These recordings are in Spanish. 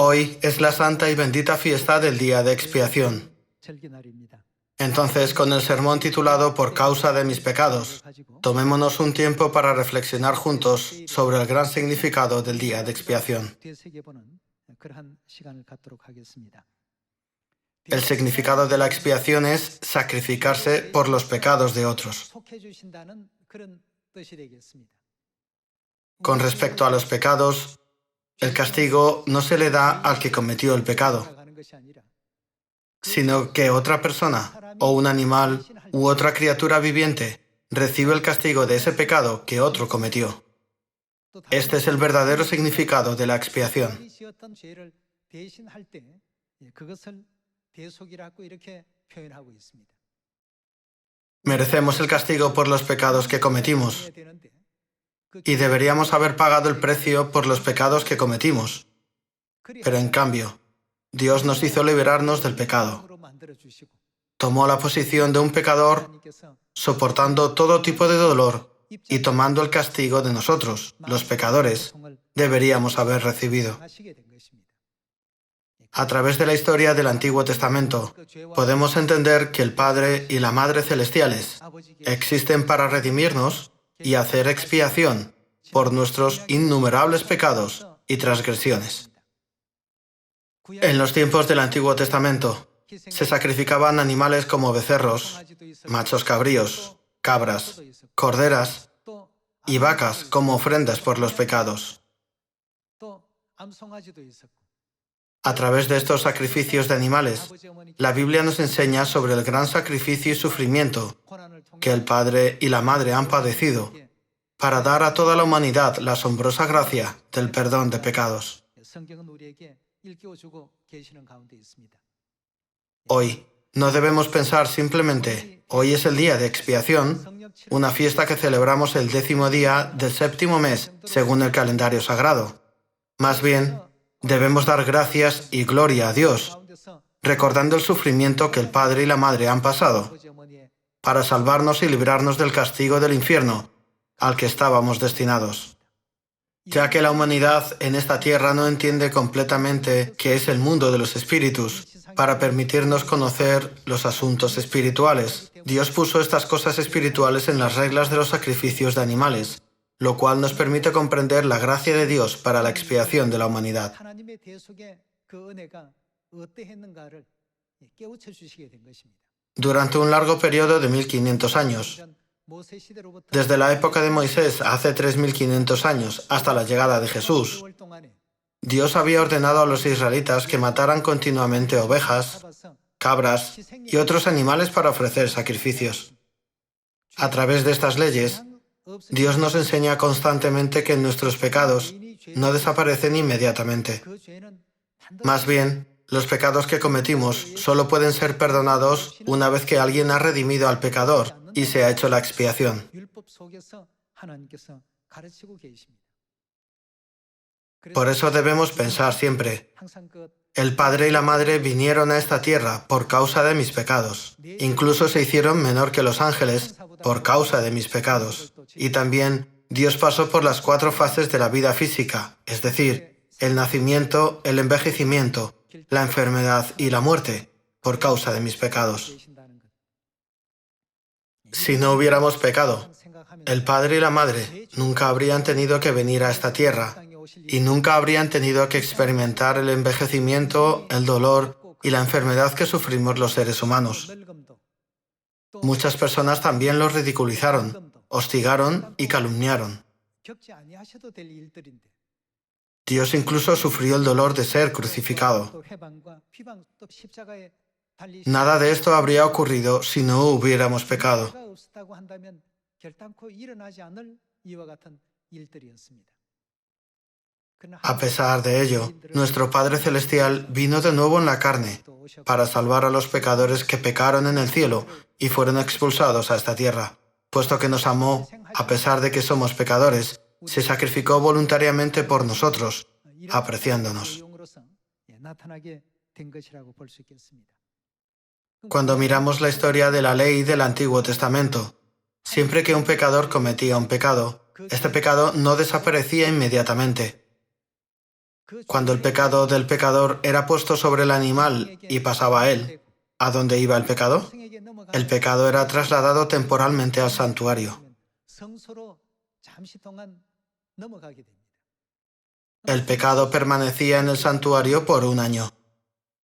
Hoy es la santa y bendita fiesta del día de expiación. Entonces, con el sermón titulado Por causa de mis pecados, tomémonos un tiempo para reflexionar juntos sobre el gran significado del día de expiación. El significado de la expiación es sacrificarse por los pecados de otros. Con respecto a los pecados, el castigo no se le da al que cometió el pecado, sino que otra persona, o un animal, u otra criatura viviente, recibe el castigo de ese pecado que otro cometió. Este es el verdadero significado de la expiación. Merecemos el castigo por los pecados que cometimos, y deberíamos haber pagado el precio por los pecados que cometimos. Pero en cambio, Dios nos hizo liberarnos del pecado. Tomó la posición de un pecador, soportando todo tipo de dolor y tomando el castigo de nosotros, los pecadores, deberíamos haber recibido. A través de la historia del Antiguo Testamento, podemos entender que el Padre y la Madre Celestiales existen para redimirnos y hacer expiación por nuestros innumerables pecados y transgresiones. En los tiempos del Antiguo Testamento, se sacrificaban animales como becerros, machos cabríos, cabras, corderas y vacas como ofrendas por los pecados. A través de estos sacrificios de animales, la Biblia nos enseña sobre el gran sacrificio y sufrimiento que el Padre y la Madre han padecido para dar a toda la humanidad la asombrosa gracia del perdón de pecados. Hoy, no debemos pensar simplemente, hoy es el día de expiación, una fiesta que celebramos el 10º día del 7º mes, según el calendario sagrado. Más bien, debemos dar gracias y gloria a Dios, recordando el sufrimiento que el Padre y la Madre han pasado, para salvarnos y librarnos del castigo del infierno al que estábamos destinados. Ya que la humanidad en esta tierra no entiende completamente qué es el mundo de los espíritus, para permitirnos conocer los asuntos espirituales, Dios puso estas cosas espirituales en las reglas de los sacrificios de animales, lo cual nos permite comprender la gracia de Dios para la expiación de la humanidad. Durante un largo periodo de 1500 años, desde la época de Moisés hace 3500 años hasta la llegada de Jesús, Dios había ordenado a los israelitas que mataran continuamente ovejas, cabras y otros animales para ofrecer sacrificios. A través de estas leyes, Dios nos enseña constantemente que nuestros pecados no desaparecen inmediatamente. Más bien, los pecados que cometimos solo pueden ser perdonados una vez que alguien ha redimido al pecador y se ha hecho la expiación. Por eso debemos pensar siempre, el Padre y la Madre vinieron a esta tierra por causa de mis pecados. Incluso se hicieron menor que los ángeles por causa de mis pecados. Y también Dios pasó por las 4 fases de la vida física, es decir, el nacimiento, el envejecimiento, la enfermedad y la muerte, por causa de mis pecados. Si no hubiéramos pecado, el Padre y la Madre nunca habrían tenido que venir a esta tierra y nunca habrían tenido que experimentar el envejecimiento, el dolor y la enfermedad que sufrimos los seres humanos. Muchas personas también los ridiculizaron, hostigaron y calumniaron. Dios incluso sufrió el dolor de ser crucificado. Nada de esto habría ocurrido si no hubiéramos pecado. A pesar de ello, nuestro Padre Celestial vino de nuevo en la carne para salvar a los pecadores que pecaron en el cielo y fueron expulsados a esta tierra. Puesto que nos amó, a pesar de que somos pecadores, se sacrificó voluntariamente por nosotros, apreciándonos. Cuando miramos la historia de la ley del Antiguo Testamento, siempre que un pecador cometía un pecado, este pecado no desaparecía inmediatamente. Cuando el pecado del pecador era puesto sobre el animal y pasaba a él, ¿a dónde iba el pecado? El pecado era trasladado temporalmente al santuario. El pecado permanecía en el santuario por un año.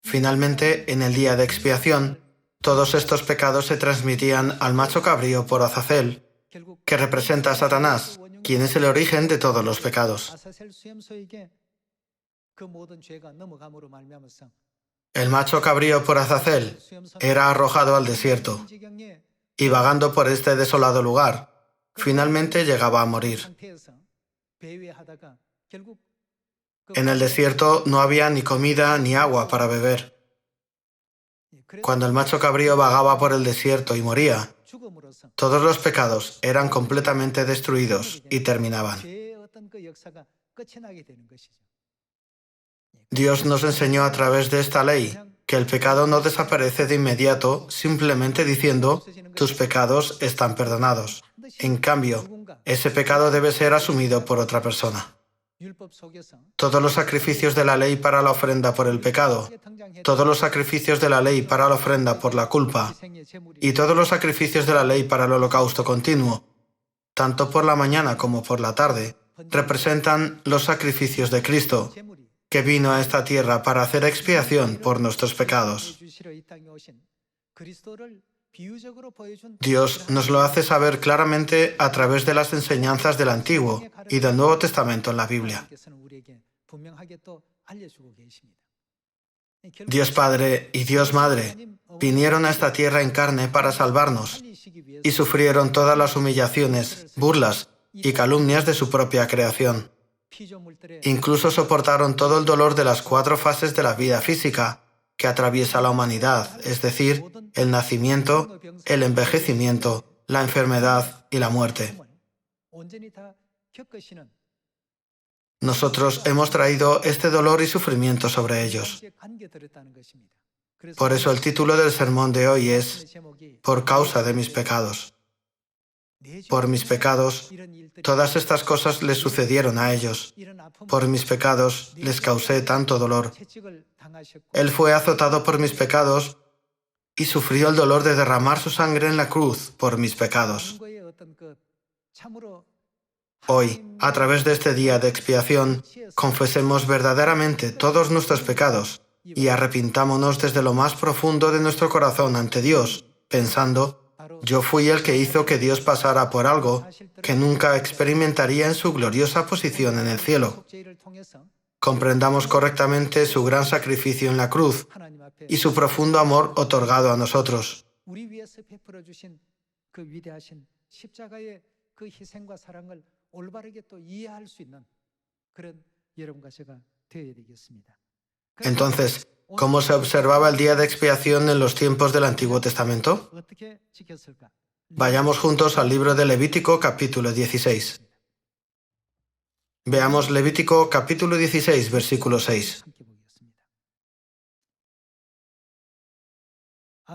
Finalmente, en el día de expiación, todos estos pecados se transmitían al macho cabrío por Azazel, que representa a Satanás, quien es el origen de todos los pecados. El macho cabrío por Azazel era arrojado al desierto y vagando por este desolado lugar, finalmente llegaba a morir. En el desierto no había ni comida ni agua para beber. Cuando el macho cabrío vagaba por el desierto y moría, todos los pecados eran completamente destruidos y terminaban. Dios nos enseñó a través de esta ley que el pecado no desaparece de inmediato simplemente diciendo «tus pecados están perdonados». En cambio, ese pecado debe ser asumido por otra persona. Todos los sacrificios de la ley para la ofrenda por el pecado, todos los sacrificios de la ley para la ofrenda por la culpa y todos los sacrificios de la ley para el holocausto continuo, tanto por la mañana como por la tarde, representan los sacrificios de Cristo, que vino a esta tierra para hacer expiación por nuestros pecados. Dios nos lo hace saber claramente a través de las enseñanzas del Antiguo y del Nuevo Testamento en la Biblia. Dios Padre y Dios Madre vinieron a esta tierra en carne para salvarnos y sufrieron todas las humillaciones, burlas y calumnias de su propia creación. Incluso soportaron todo el dolor de las 4 fases de la vida física que atraviesa la humanidad, es decir, el nacimiento, el envejecimiento, la enfermedad y la muerte. Nosotros hemos traído este dolor y sufrimiento sobre ellos. Por eso el título del sermón de hoy es «Por causa de mis pecados». Por mis pecados, todas estas cosas les sucedieron a ellos. Por mis pecados les causé tanto dolor. Él fue azotado por mis pecados y sufrió el dolor de derramar su sangre en la cruz por mis pecados. Hoy, a través de este día de expiación, confesemos verdaderamente todos nuestros pecados y arrepintámonos desde lo más profundo de nuestro corazón ante Dios, pensando, yo fui el que hizo que Dios pasara por algo que nunca experimentaría en su gloriosa posición en el cielo. Comprendamos correctamente su gran sacrificio en la cruz y su profundo amor otorgado a nosotros. Entonces, ¿cómo se observaba el día de expiación en los tiempos del Antiguo Testamento? Vayamos juntos al libro de Levítico, capítulo 16. Veamos Levítico, capítulo 16, versículo 6.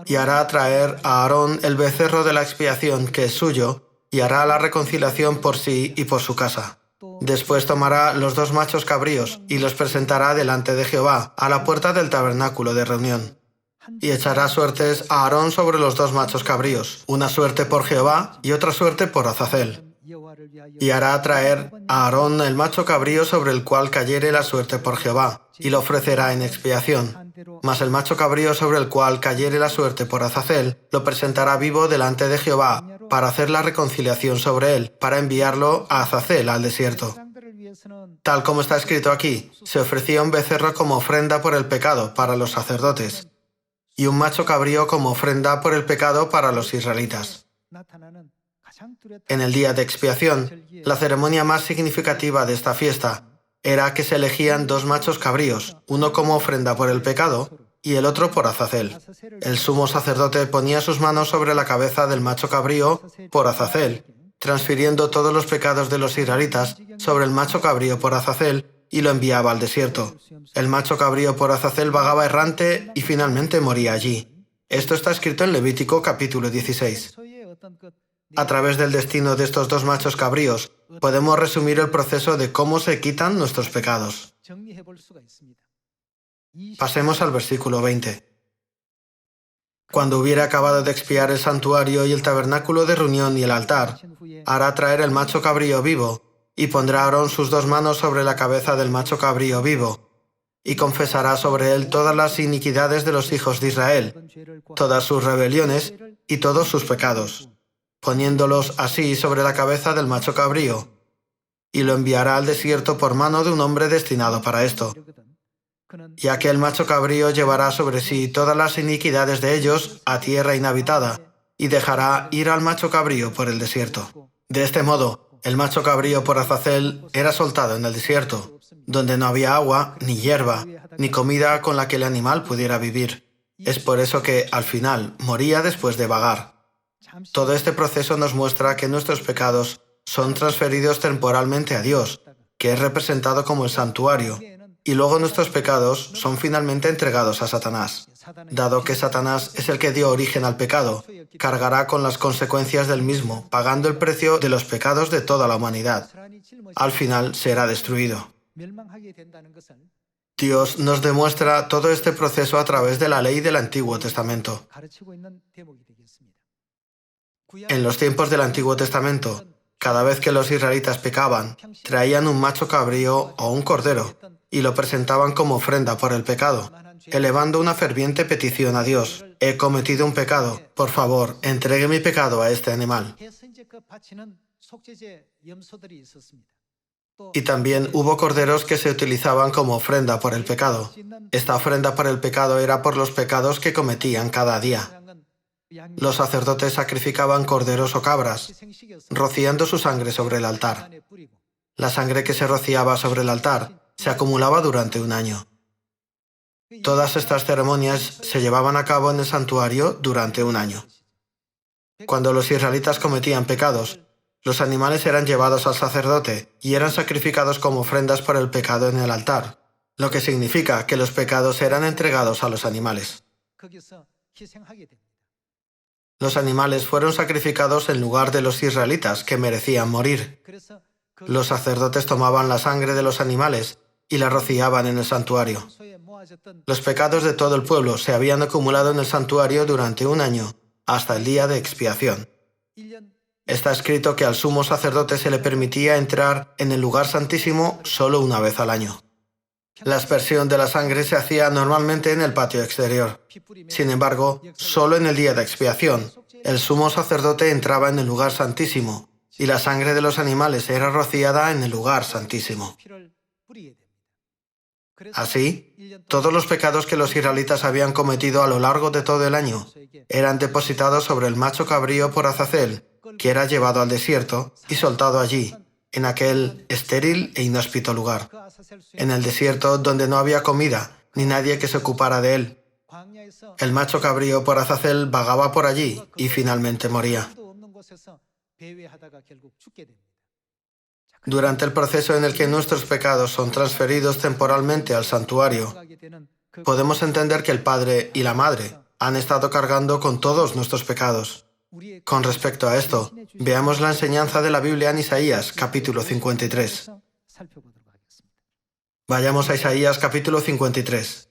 Y hará traer a Aarón el becerro de la expiación que es suyo, y hará la reconciliación por sí y por su casa. Después tomará los 2 machos cabríos y los presentará delante de Jehová, a la puerta del tabernáculo de reunión. Y echará suertes a Aarón sobre los 2 machos cabríos, una suerte por Jehová y otra suerte por Azazel. Y hará traer a Aarón el macho cabrío sobre el cual cayere la suerte por Jehová, y lo ofrecerá en expiación. Mas el macho cabrío sobre el cual cayere la suerte por Azazel, lo presentará vivo delante de Jehová, para hacer la reconciliación sobre él, para enviarlo a Azazel al desierto. Tal como está escrito aquí, se ofrecía un becerro como ofrenda por el pecado para los sacerdotes, y un macho cabrío como ofrenda por el pecado para los israelitas. En el día de expiación, la ceremonia más significativa de esta fiesta era que se elegían 2 machos cabríos, uno como ofrenda por el pecado y el otro por Azazel. El sumo sacerdote ponía sus manos sobre la cabeza del macho cabrío por Azazel, transfiriendo todos los pecados de los israelitas sobre el macho cabrío por Azazel y lo enviaba al desierto. El macho cabrío por Azazel vagaba errante y finalmente moría allí. Esto está escrito en Levítico capítulo 16. A través del destino de estos 2 machos cabríos, podemos resumir el proceso de cómo se quitan nuestros pecados. Pasemos al versículo 20. Cuando hubiere acabado de expiar el santuario y el tabernáculo de reunión y el altar, hará traer el macho cabrío vivo, y pondrá Aarón sus 2 manos sobre la cabeza del macho cabrío vivo, y confesará sobre él todas las iniquidades de los hijos de Israel, todas sus rebeliones y todos sus pecados, poniéndolos así sobre la cabeza del macho cabrío, y lo enviará al desierto por mano de un hombre destinado para esto. Y aquel macho cabrío llevará sobre sí todas las iniquidades de ellos a tierra inhabitada, y dejará ir al macho cabrío por el desierto. De este modo, el macho cabrío por Azazel era soltado en el desierto, donde no había agua, ni hierba, ni comida con la que el animal pudiera vivir. Es por eso que, al final, moría después de vagar. Todo este proceso nos muestra que nuestros pecados son transferidos temporalmente a Dios, que es representado como el santuario, y luego nuestros pecados son finalmente entregados a Satanás. Dado que Satanás es el que dio origen al pecado, cargará con las consecuencias del mismo, pagando el precio de los pecados de toda la humanidad. Al final será destruido. Dios nos demuestra todo este proceso a través de la ley del Antiguo Testamento. En los tiempos del Antiguo Testamento, cada vez que los israelitas pecaban, traían un macho cabrío o un cordero y lo presentaban como ofrenda por el pecado, elevando una ferviente petición a Dios. He cometido un pecado, por favor, entregue mi pecado a este animal. Y también hubo corderos que se utilizaban como ofrenda por el pecado. Esta ofrenda por el pecado era por los pecados que cometían cada día. Los sacerdotes sacrificaban corderos o cabras, rociando su sangre sobre el altar. La sangre que se rociaba sobre el altar se acumulaba durante un año. Todas estas ceremonias se llevaban a cabo en el santuario durante un año. Cuando los israelitas cometían pecados, los animales eran llevados al sacerdote y eran sacrificados como ofrendas por el pecado en el altar, lo que significa que los pecados eran entregados a los animales. Los animales fueron sacrificados en lugar de los israelitas, que merecían morir. Los sacerdotes tomaban la sangre de los animales y la rociaban en el santuario. Los pecados de todo el pueblo se habían acumulado en el santuario durante un año, hasta el día de expiación. Está escrito que al sumo sacerdote se le permitía entrar en el lugar santísimo solo una vez al año. La aspersión de la sangre se hacía normalmente en el patio exterior. Sin embargo, solo en el día de expiación, el sumo sacerdote entraba en el lugar santísimo, y la sangre de los animales era rociada en el lugar santísimo. Así, todos los pecados que los israelitas habían cometido a lo largo de todo el año eran depositados sobre el macho cabrío por Azazel, que era llevado al desierto y soltado allí, en aquel estéril e inhóspito lugar, en el desierto donde no había comida ni nadie que se ocupara de él. El macho cabrío por Azazel vagaba por allí y finalmente moría. Durante el proceso en el que nuestros pecados son transferidos temporalmente al santuario, podemos entender que el padre y la madre han estado cargando con todos nuestros pecados. Con respecto a esto, veamos la enseñanza de la Biblia en Isaías, capítulo 53. Vayamos a Isaías, capítulo 53.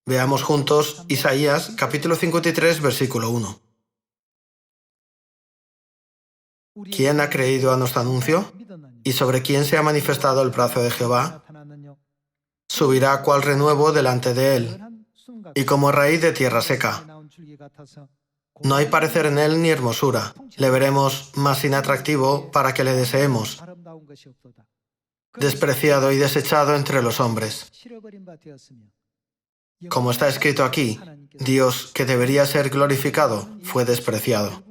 Veamos juntos Isaías, capítulo 53, versículo 1. ¿Quién ha creído a nuestro anuncio? ¿Y sobre quién se ha manifestado el brazo de Jehová? Subirá cual renuevo delante de él, y como raíz de tierra seca. No hay parecer en él ni hermosura. Le veremos más inatractivo para que le deseemos. Despreciado y desechado entre los hombres. Como está escrito aquí, Dios, que debería ser glorificado, fue despreciado.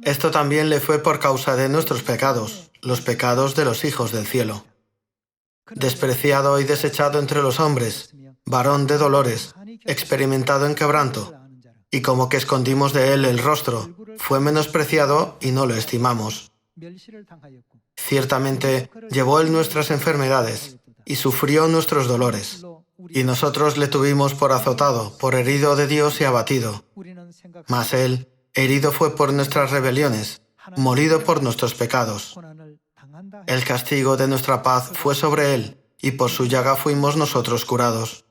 Esto también le fue por causa de nuestros pecados, los pecados de los hijos del cielo. Despreciado y desechado entre los hombres, varón de dolores, experimentado en quebranto, y como que escondimos de él el rostro, fue menospreciado y no lo estimamos. Ciertamente llevó él nuestras enfermedades y sufrió nuestros dolores, y nosotros le tuvimos por azotado, por herido de Dios y abatido. Mas él, herido fue por nuestras rebeliones, molido por nuestros pecados. El castigo de nuestra paz fue sobre él, y por su llaga fuimos nosotros curados.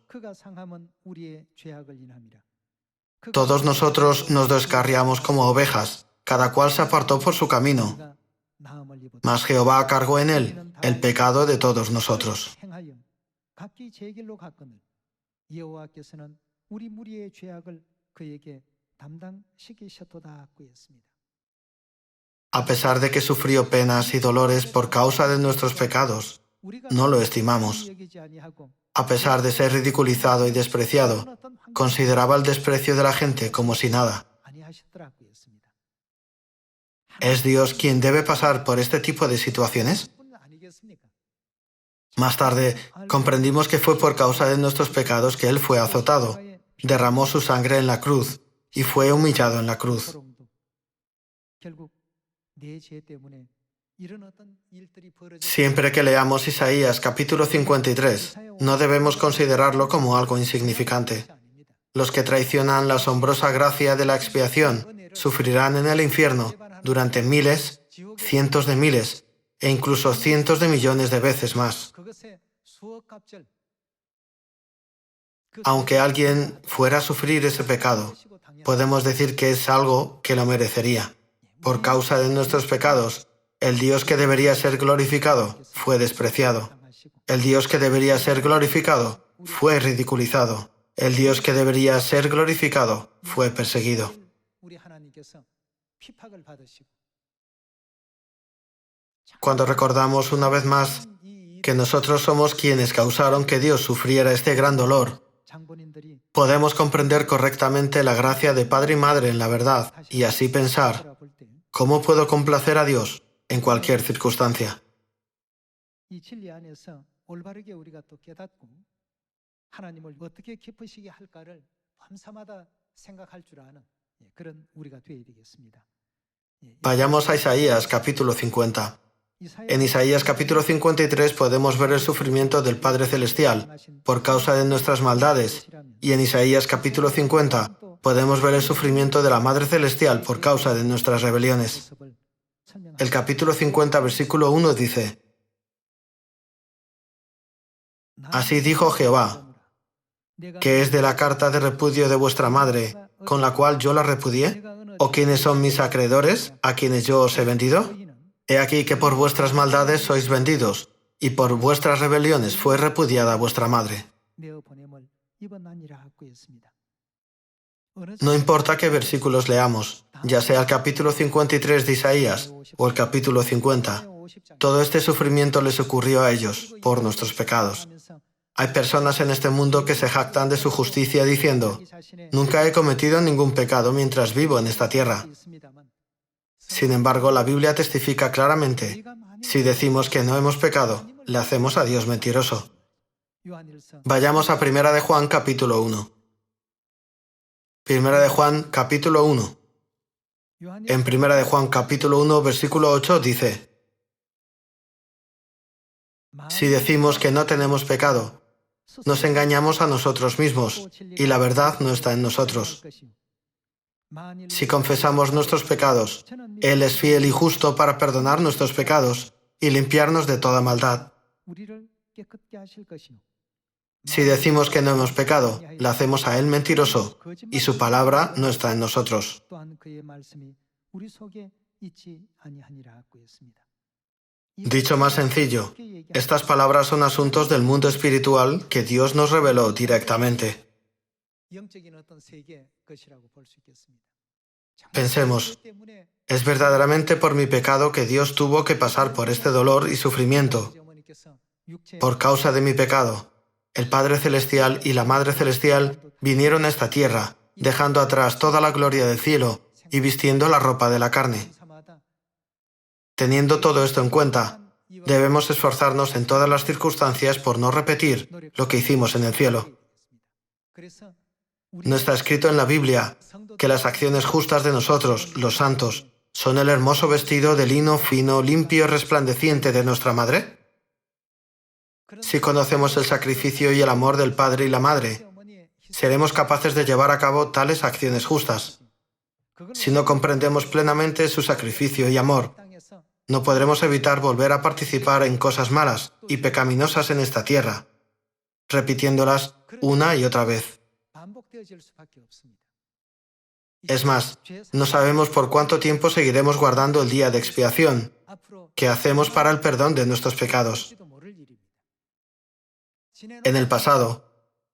Todos nosotros nos descarriamos como ovejas, cada cual se apartó por su camino, mas Jehová cargó en él el pecado de todos nosotros. A pesar de que sufrió penas y dolores por causa de nuestros pecados, no lo estimamos. A pesar de ser ridiculizado y despreciado, consideraba el desprecio de la gente como si nada. ¿Es Dios quien debe pasar por este tipo de situaciones? Más tarde, comprendimos que fue por causa de nuestros pecados que Él fue azotado, derramó su sangre en la cruz y fue humillado en la cruz. Siempre que leamos Isaías capítulo 53, no debemos considerarlo como algo insignificante. Los que traicionan la asombrosa gracia de la expiación sufrirán en el infierno durante miles, cientos de miles e incluso cientos de millones de veces más. Aunque alguien fuera a sufrir ese pecado, podemos decir que es algo que lo merecería. Por causa de nuestros pecados, el Dios que debería ser glorificado fue despreciado. El Dios que debería ser glorificado fue ridiculizado. El Dios que debería ser glorificado fue perseguido. Cuando recordamos una vez más que nosotros somos quienes causaron que Dios sufriera este gran dolor, podemos comprender correctamente la gracia de Padre y Madre en la verdad y así pensar, ¿cómo puedo complacer a Dios en cualquier circunstancia? Vayamos a Isaías capítulo 50. En Isaías capítulo 53 podemos ver el sufrimiento del Padre Celestial por causa de nuestras maldades, y en Isaías capítulo 50 podemos ver el sufrimiento de la Madre Celestial por causa de nuestras rebeliones. El capítulo 50, versículo 1 dice: Así dijo Jehová, ¿qué es de la carta de repudio de vuestra madre, con la cual yo la repudié? ¿O quiénes son mis acreedores, a quienes yo os he vendido? He aquí que por vuestras maldades sois vendidos, y por vuestras rebeliones fue repudiada vuestra madre. No importa qué versículos leamos, ya sea el capítulo 53 de Isaías o el capítulo 50, todo este sufrimiento les ocurrió a ellos por nuestros pecados. Hay personas en este mundo que se jactan de su justicia diciendo, nunca he cometido ningún pecado mientras vivo en esta tierra. Sin embargo, la Biblia testifica claramente, si decimos que no hemos pecado, le hacemos a Dios mentiroso. Vayamos a 1 de Juan capítulo 1. 1 de Juan capítulo 1. En 1 de Juan capítulo 1 versículo 8 dice: Si decimos que no tenemos pecado, nos engañamos a nosotros mismos, y la verdad no está en nosotros. Si confesamos nuestros pecados, Él es fiel y justo para perdonar nuestros pecados y limpiarnos de toda maldad. Si decimos que no hemos pecado, le hacemos a Él mentiroso, y su palabra no está en nosotros. Dicho más sencillo, estas palabras son asuntos del mundo espiritual que Dios nos reveló directamente. Pensemos, ¿es verdaderamente por mi pecado que Dios tuvo que pasar por este dolor y sufrimiento? Por causa de mi pecado, el Padre Celestial y la Madre Celestial vinieron a esta tierra, dejando atrás toda la gloria del cielo y vistiendo la ropa de la carne. Teniendo todo esto en cuenta, debemos esforzarnos en todas las circunstancias por no repetir lo que hicimos en el cielo. ¿No está escrito en la Biblia que las acciones justas de nosotros, los santos, son el hermoso vestido de lino fino, limpio y resplandeciente de nuestra Madre? Si conocemos el sacrificio y el amor del Padre y la Madre, seremos capaces de llevar a cabo tales acciones justas. Si no comprendemos plenamente su sacrificio y amor, no podremos evitar volver a participar en cosas malas y pecaminosas en esta tierra, repitiéndolas una y otra vez. Es más, no sabemos por cuánto tiempo seguiremos guardando el día de expiación que hacemos para el perdón de nuestros pecados. En el pasado,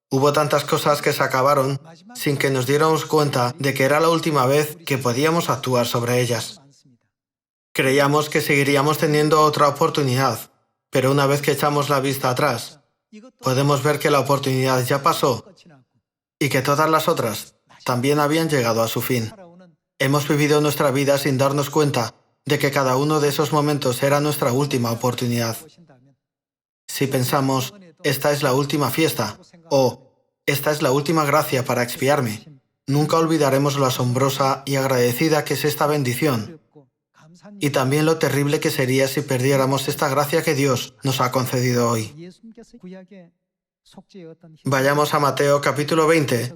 hubo tantas cosas que se acabaron sin que nos diéramos cuenta de que era la última vez que podíamos actuar sobre ellas. Creíamos que seguiríamos teniendo otra oportunidad, pero una vez que echamos la vista atrás, podemos ver que la oportunidad ya pasó y que todas las otras también habían llegado a su fin. Hemos vivido nuestra vida sin darnos cuenta de que cada uno de esos momentos era nuestra última oportunidad. Si pensamos, esta es la última fiesta, o esta es la última gracia para expiarme, nunca olvidaremos lo asombrosa y agradecida que es esta bendición, y también lo terrible que sería si perdiéramos esta gracia que Dios nos ha concedido hoy. Vayamos a Mateo capítulo 20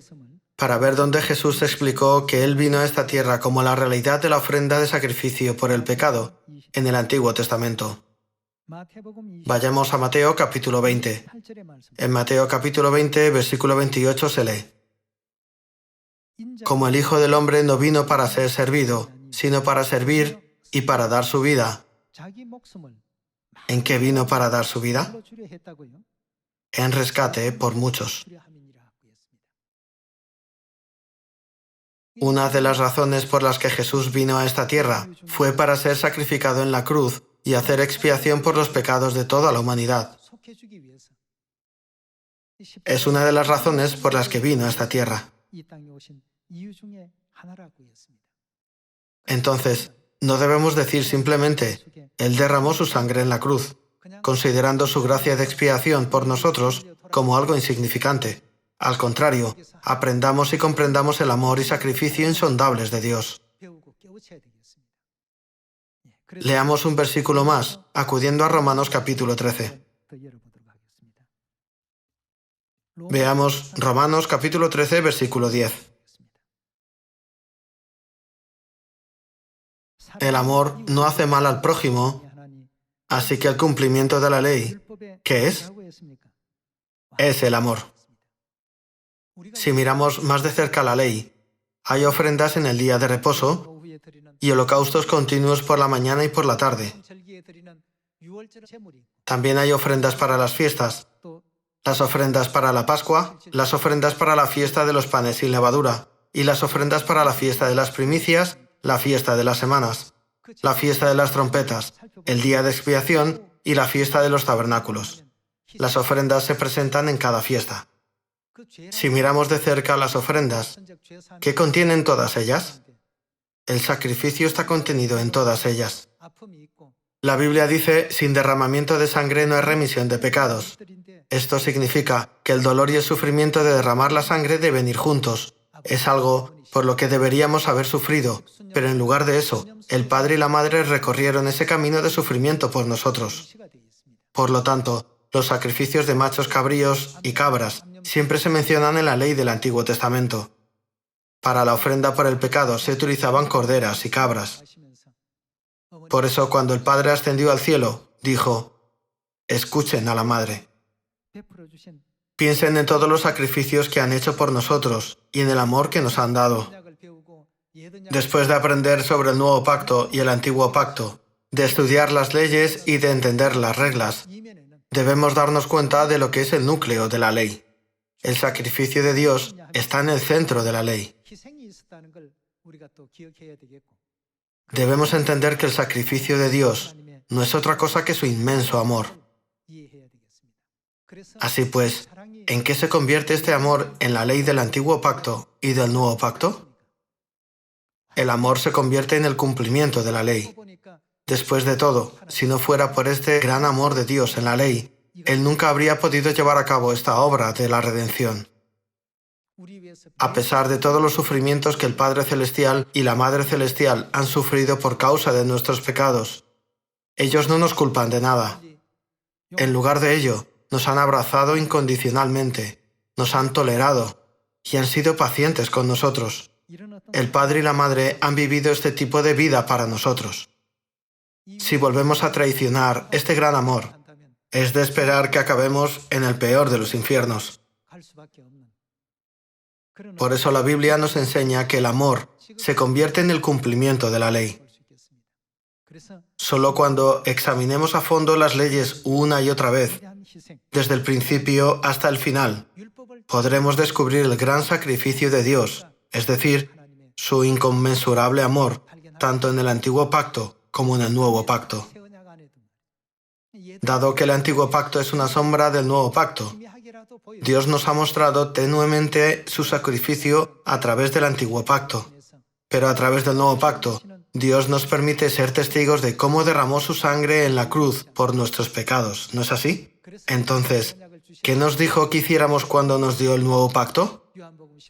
para ver dónde Jesús explicó que Él vino a esta tierra como la realidad de la ofrenda de sacrificio por el pecado en el Antiguo Testamento. Vayamos a Mateo capítulo 20. En Mateo capítulo 20, versículo 28 se lee: Como el Hijo del Hombre no vino para ser servido, sino para servir y para dar su vida. ¿En qué vino para dar su vida? En rescate por muchos. Una de las razones por las que Jesús vino a esta tierra fue para ser sacrificado en la cruz y hacer expiación por los pecados de toda la humanidad. Es una de las razones por las que vino a esta tierra. Entonces, no debemos decir simplemente, Él derramó su sangre en la cruz, considerando su gracia de expiación por nosotros como algo insignificante. Al contrario, aprendamos y comprendamos el amor y sacrificio insondables de Dios. Leamos un versículo más, acudiendo a Romanos capítulo 13. Veamos Romanos capítulo 13, versículo 10. El amor no hace mal al prójimo, así que el cumplimiento de la ley, ¿qué es? Es el amor. Si miramos más de cerca la ley, hay ofrendas en el día de reposo y holocaustos continuos por la mañana y por la tarde. También hay ofrendas para las fiestas, las ofrendas para la Pascua, las ofrendas para la fiesta de los panes sin levadura, y las ofrendas para la fiesta de las primicias, la fiesta de las semanas, la fiesta de las trompetas, el día de expiación y la fiesta de los tabernáculos. Las ofrendas se presentan en cada fiesta. Si miramos de cerca las ofrendas, ¿qué contienen todas ellas? El sacrificio está contenido en todas ellas. La Biblia dice, sin derramamiento de sangre no hay remisión de pecados. Esto significa que el dolor y el sufrimiento de derramar la sangre deben ir juntos. Es algo por lo que deberíamos haber sufrido, pero en lugar de eso, el Padre y la Madre recorrieron ese camino de sufrimiento por nosotros. Por lo tanto, los sacrificios de machos cabríos y cabras siempre se mencionan en la ley del Antiguo Testamento. Para la ofrenda por el pecado se utilizaban corderas y cabras. Por eso, cuando el Padre ascendió al cielo, dijo, escuchen a la Madre. Piensen en todos los sacrificios que han hecho por nosotros y en el amor que nos han dado. Después de aprender sobre el Nuevo Pacto y el Antiguo Pacto, de estudiar las leyes y de entender las reglas, debemos darnos cuenta de lo que es el núcleo de la ley. El sacrificio de Dios está en el centro de la ley. Debemos entender que el sacrificio de Dios no es otra cosa que su inmenso amor. Así pues, ¿en qué se convierte este amor en la ley del Antiguo Pacto y del Nuevo Pacto? El amor se convierte en el cumplimiento de la ley. Después de todo, si no fuera por este gran amor de Dios en la ley, Él nunca habría podido llevar a cabo esta obra de la redención. A pesar de todos los sufrimientos que el Padre Celestial y la Madre Celestial han sufrido por causa de nuestros pecados, ellos no nos culpan de nada. En lugar de ello, nos han abrazado incondicionalmente, nos han tolerado y han sido pacientes con nosotros. El Padre y la Madre han vivido este tipo de vida para nosotros. Si volvemos a traicionar este gran amor, Es de esperar que acabemos en el peor de los infiernos. Por eso la Biblia nos enseña que el amor se convierte en el cumplimiento de la ley. Solo cuando examinemos a fondo las leyes una y otra vez, desde el principio hasta el final, podremos descubrir el gran sacrificio de Dios, es decir, su inconmensurable amor, tanto en el antiguo pacto como en el nuevo pacto. Dado que el antiguo pacto es una sombra del nuevo pacto, Dios nos ha mostrado tenuemente su sacrificio a través del antiguo pacto. Pero a través del nuevo pacto, Dios nos permite ser testigos de cómo derramó su sangre en la cruz por nuestros pecados, ¿no es así? Entonces, ¿qué nos dijo que hiciéramos cuando nos dio el nuevo pacto?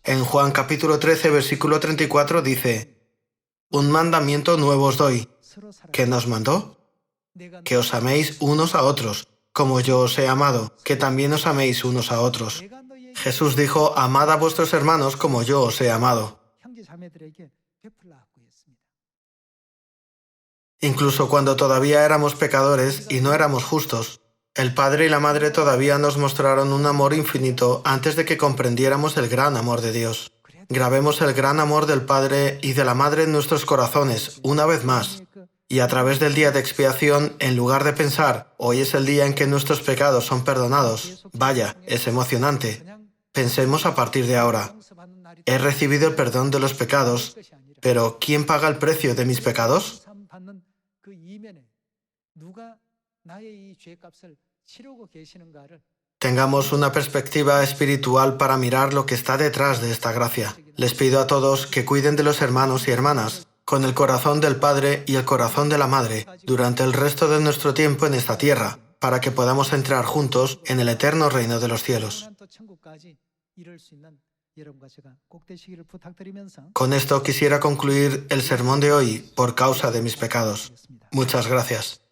En Juan capítulo 13, versículo 34 dice: Un mandamiento nuevo os doy. ¿Qué nos mandó? Que os améis unos a otros, como yo os he amado, que también os améis unos a otros. Jesús dijo: Amad a vuestros hermanos como yo os he amado. Incluso cuando todavía éramos pecadores y no éramos justos, el Padre y la Madre todavía nos mostraron un amor infinito antes de que comprendiéramos el gran amor de Dios. Grabemos el gran amor del Padre y de la Madre en nuestros corazones una vez más. Y a través del día de expiación, en lugar de pensar, hoy es el día en que nuestros pecados son perdonados, vaya, es emocionante, pensemos a partir de ahora: he recibido el perdón de los pecados, pero ¿quién paga el precio de mis pecados? Tengamos una perspectiva espiritual para mirar lo que está detrás de esta gracia. Les pido a todos que cuiden de los hermanos y hermanas, con el corazón del Padre y el corazón de la Madre, durante el resto de nuestro tiempo en esta tierra, para que podamos entrar juntos en el eterno reino de los cielos. Con esto quisiera concluir el sermón de hoy por causa de mis pecados. Muchas gracias.